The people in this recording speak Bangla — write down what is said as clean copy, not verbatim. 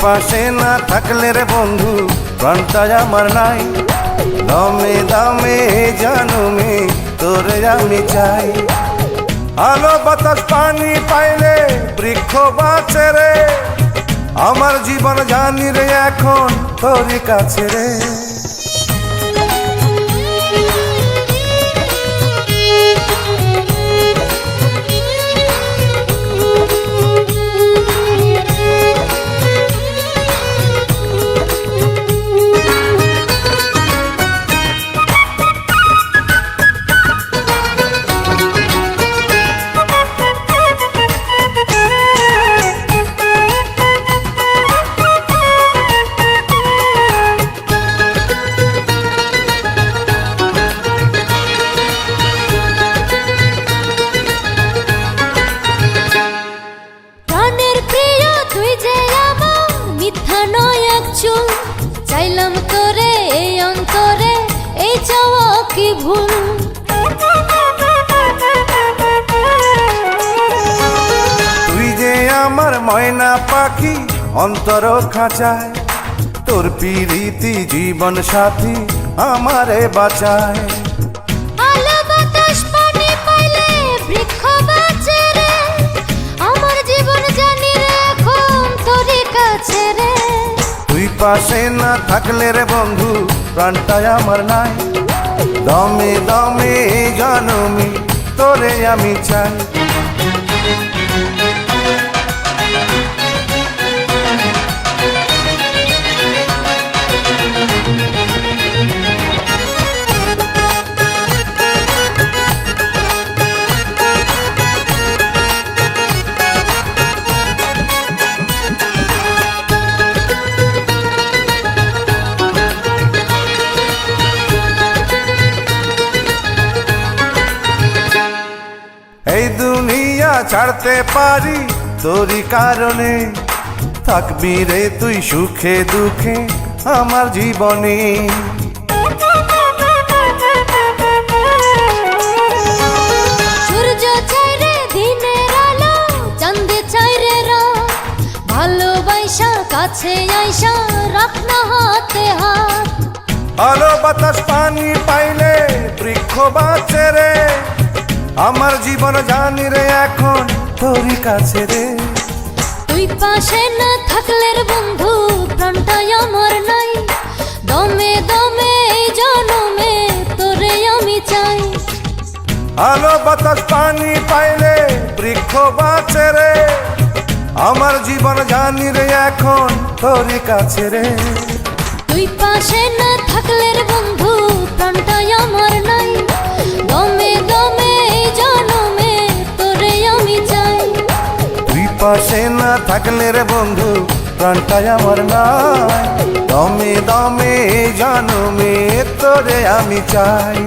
পাশে না থাকলে রে বন্ধু প্রাণটা আমার নাই। দমে দমে জনমে তোরে আমি চাই। আলো বাতাস পানি পাইলে বৃক্ষ বাঁচে রে, আমার জীবন জানি রে এখন তোর কাছে রে। চাইলাম তোরে এই অন্তরে, এই চাওয়া কি ভুল? তুই যে আমার ময়না পাখি অন্তর খাঁচায়, তোর প্রীতি জীবন সাথী আমারে বাঁচায়। আলো বাতাস পানি পাইলে বৃক্ষ বাঁচে রে, আমার জীবন জানি রে এখন তোর কাছে রে। তুই পাশে না থাকলে রে বন্ধু প্রাণটা আমার নাই। দমে দমে জনমে তোরে আমি চাই। এই দুনিয়া ছাড়তে পারি তোরই কারণে, থাকবি রে তুই সুখে দুঃখে আমার জীবনে। সূর্য চাই রে দিনের আলো, চাঁদ চাই রে রাত, ভালোবাসা কাছে আইসা রাখ না হাতে হাত। আলো বাতাস পানি পাইলে বৃক্ষ বাঁচে রে, আমার জীবন জানি রে এখন তোর কাছে রে। তুই পাশে না থাকলে রে বন্ধু প্রাণটা আমার নাই। দমে দমে এই জনমে তোরে আমি চাই। আলো বাতাস পানি পাইলে বৃক্ষ বাঁচে রে, আমার জীবন জানি রে এখন তোর কাছে রে। তুই পাশে না থাকলে রে বন্ধু প্রাণটা আমার নাই। দমে দমে এই জনমে তোরে আমি চাই। তুই পাশে না থাকলে রে বন্ধু প্রাণটা আমার নাই। দমে দমে জনমে তোরে আমি চাই।